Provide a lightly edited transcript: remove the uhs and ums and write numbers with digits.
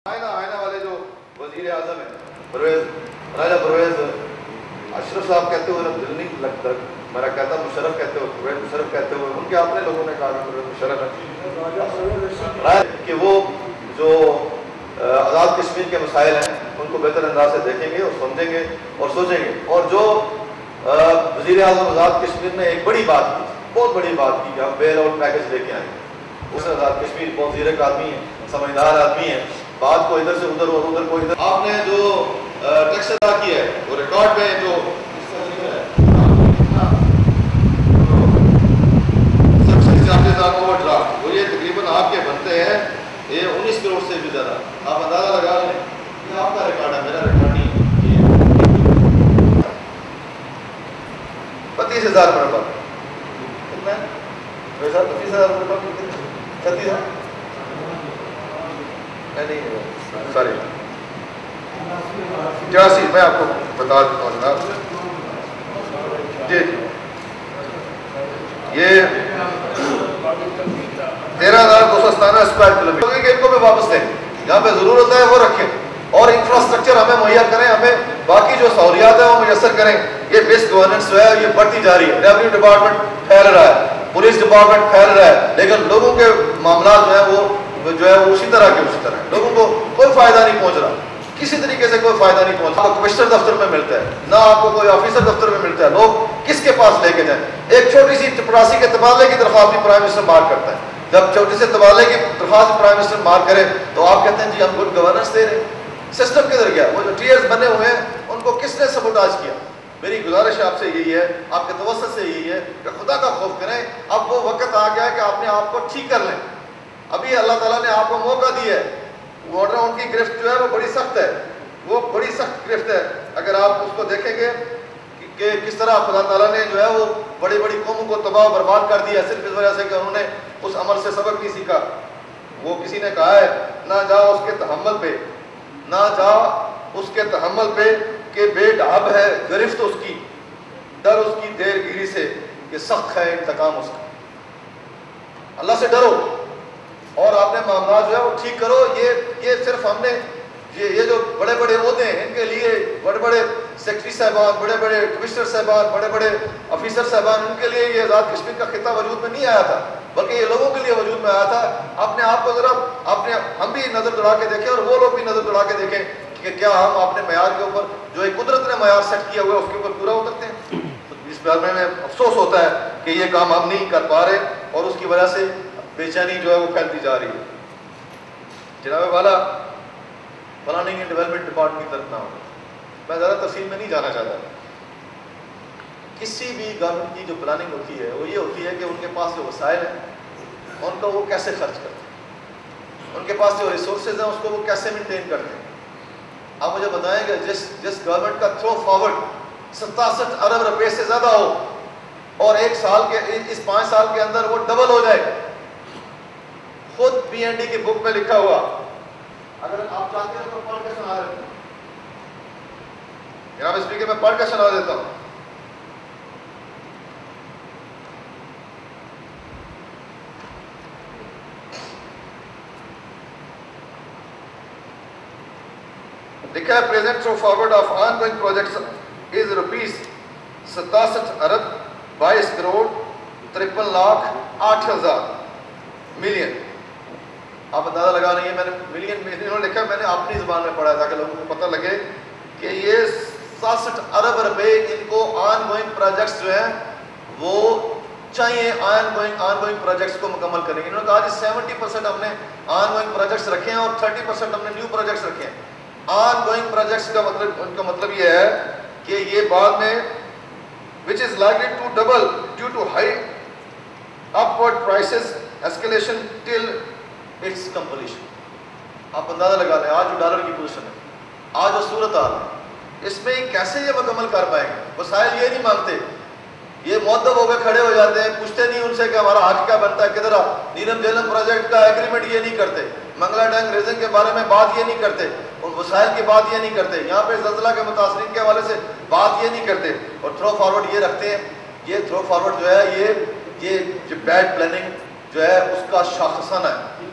آئینہ والے جو وزیر اعظم ہیں راجہ پرویز اشرف صاحب کہتے ہوئے دل نہیں لگتا، میرا کہتا مشرف کہتے ہوئے پرویز مشرف کہتے ہوئے ان کے اپنے لوگوں نے کہا کہ پرویز مشرف ہے کہ وہ جو آزاد کشمیر کے مسائل ہیں ان کو بہتر انداز سے دیکھیں گے اور سمجھیں گے اور سوچیں گے. اور جو وزیر اعظم آزاد کشمیر نے ایک بڑی بات کی، بہت بڑی بات کی کہ ہم بیل آؤٹ پیکج لے کے آئیں گے. اس آزاد کشمیر بہت زیرک آدمی ہے، سمجھدار آدمی ہے، بات کو ادھر سے ادھر اور ادھر کو ادھر. آپ نے جو ٹیکس ادا کیا ہے وہ ریکارڈ میں جو سبسڈی چارجز آن اوور ڈرافٹ وہ یہ تقریباً آپ کے بنتے ہیں یہ 19 کروڑ سے بھی زیادہ. آپ اندازہ لگا لیں، یہ آپ کا ریکارڈ ہے، میرا ریکارڈ نہیں ہے. 35,000 مربع کتنا ہے؟ 35,000 مربع 36,000 نہیں سوری 83. میں آپ کو بتا دیتا ہوں جناب. جی جی یہ 13,297 اسکوائر کلو میٹر. ان کو بھی واپس لیں، جہاں پہ ضرورت ہے وہ رکھیں اور انفراسٹرکچر ہمیں مہیا کریں، ہمیں باقی جو سہولیات ہیں وہ میسر کریں. یہ بیس گورننس جو ہے یہ بڑھتی جا رہی ہے. ریونیو ڈپارٹمنٹ پھیل رہا ہے، پولیس ڈپارٹمنٹ پھیل رہا ہے، لیکن لوگوں کے معاملات جو ہیں وہ اسی طرح کے اسی طرح. لوگوں کو کوئی فائدہ نہیں پہنچ رہا، کسی طریقے سے کوئی فائدہ نہیں پہنچ رہا. آپ کو کمشنر دفتر میں ملتا ہے نہ آپ کو کوئی آفیسر دفتر میں ملتا ہے. لوگ کس کے پاس لے کے جائیں؟ ایک چھوٹی سی چپراسی کے تبادلے کی درخواست بھی پرائم منسٹر مار کرتا ہے. جب چھوٹی سے تبادلے کی درخواست پرائم منسٹر مار کرے تو آپ کہتے ہیں جی ہم گڈ گورننس دے رہے ہیں. سسٹم کدھر گیا؟ وہ جو ٹیئرز بنے ہوئے ہیں ان کو کس نے سبوٹاج کیا؟ میری گزارش آپ سے یہی ہے، آپ کے توسط سے یہی ہے کہ خدا کا خوف کریں. اب وہ وقت آ گیا ہے کہ اپنے آپ کو ٹھیک کر لیں. ابھی اللہ تعالیٰ نے آپ کو موقع دیا ہے. وارڈر ان کی گرفت جو ہے وہ بڑی سخت ہے، وہ بڑی سخت گرفت ہے. اگر آپ اس کو دیکھیں گے کہ کس طرح خدا تعالیٰ نے جو ہے وہ بڑی بڑی قوموں کو تباہ و برباد کر دیا صرف اس وجہ سے کہ انہوں نے اس عمل سے سبق نہیں سیکھا. وہ کسی نے کہا ہے نہ جا اس کے تحمل پہ، نہ جا اس کے تحمل پہ کہ بے ڈھاب ہے گرفت اس کی، ڈر اس کی دیر گیری سے کہ سخت ہے انتقام اس کا. اللہ سے ڈرو اور اپنے معاملات جو ہے وہ ٹھیک کرو. یہ صرف ہم نے یہ جو بڑے بڑے عہدے ہیں ان کے لیے بڑے بڑے سیکرٹری صاحبان، بڑے بڑے کمشنر صاحبان، بڑے بڑے آفیسر صاحبان، ان کے لیے یہ آزاد کشمیر کا خطہ وجود میں نہیں آیا تھا، بلکہ یہ لوگوں کے لیے وجود میں آیا تھا. اپنے آپ کو ذرا ہم بھی نظر دوڑا کے دیکھیں اور وہ لوگ بھی نظر دوڑا کے دیکھیں کہ کیا ہم اپنے معیار کے اوپر جو ایک قدرت نے معیار سیٹ کیا ہوا ہے اس کے اوپر پورا اترتے ہیں. اس بارے میں افسوس ہوتا ہے کہ یہ کام ہم نہیں کر پا رہے اور اس کی وجہ سے بے چینی جو ہے وہ پھیلتی جا رہی ہے. جناب والا پلاننگ اینڈ ڈیولپمنٹ ڈپارٹمنٹ کی طرف نہ ہو. میں زیادہ تفصیل میں نہیں جانا چاہتا. کسی بھی گورنمنٹ کی جو پلاننگ ہوتی ہے وہ یہ ہوتی ہے کہ ان کے پاس جو وسائل ہیں ان کو وہ کیسے خرچ کرتے ہیں، ان کے پاس جو ریسورسز ہیں اس کو وہ کیسے مینٹین کرتے ہیں. آپ مجھے بتائیں کہ جس گورنمنٹ کا تھرو فارورڈ 67 ارب روپے سے زیادہ ہو اور ایک سال کے اس 5 سال کے اندر وہ ڈبل ہو جائے، خود پی این ڈی کی بک میں لکھا ہوا، اگر آپ چاہتے ہیں تو پڑھ کے سنا دیتا ہوں. جناب اسپیکر میں پڑھ کے سنا دیتا ہوں. لکھا ہے present through forward of on going projects is rupees 67 Arab 22 crore 53 lakh 8,000 million. آپ اندازہ لگا رہی ہیں، میں نے ملین میں انہوں نے لکھا، میں نے اپنی زبان میں پڑھا تاکہ لوگوں کو پتہ لگے کہ یہ 67 ارب روپے ان کو آن گوئنگ پروجیکٹس جو ہیں وہ چاہیے آن گوئنگ پروجیکٹس کو مکمل کریں. انہوں نے کہا جی 70% ہم نے آن گوئنگ پروجیکٹس رکھے ہیں اور 30% ہم نے نیو پروجیکٹس رکھے ہیں. آن گوئنگ پروجیکٹس کا مطلب ان کا مطلب یہ ہے کہ یہ بعد میں which is likely to double due to high upward prices escalation till its completion. آپ اندازہ لگا لیں آج جو ڈالر کی پوزیشن ہے، آج جو صورت حال ہے، اس میں کیسے یہ مکمل کر پائیں گے؟ وسائل یہ نہیں مانگتے، یہ مؤدب ہو کے کھڑے ہو جاتے ہیں، پوچھتے نہیں ان سے کہ ہمارا حق کیا بنتا ہے کدھر. نیلم جیلم پروجیکٹ کا ایگریمنٹ یہ نہیں کرتے، منگلا ڈینگ ریزنگ کے بارے میں بات یہ نہیں کرتے، اور وسائل کی بات یہ نہیں کرتے، یہاں پہ زلزلہ کے متاثرین کے حوالے سے بات یہ نہیں کرتے، اور تھرو فارورڈ یہ رکھتے ہیں. یہ تھرو فارورڈ جو ہے یہ بیڈ پلاننگ جو ہے اس کا شاخصانہ ہے.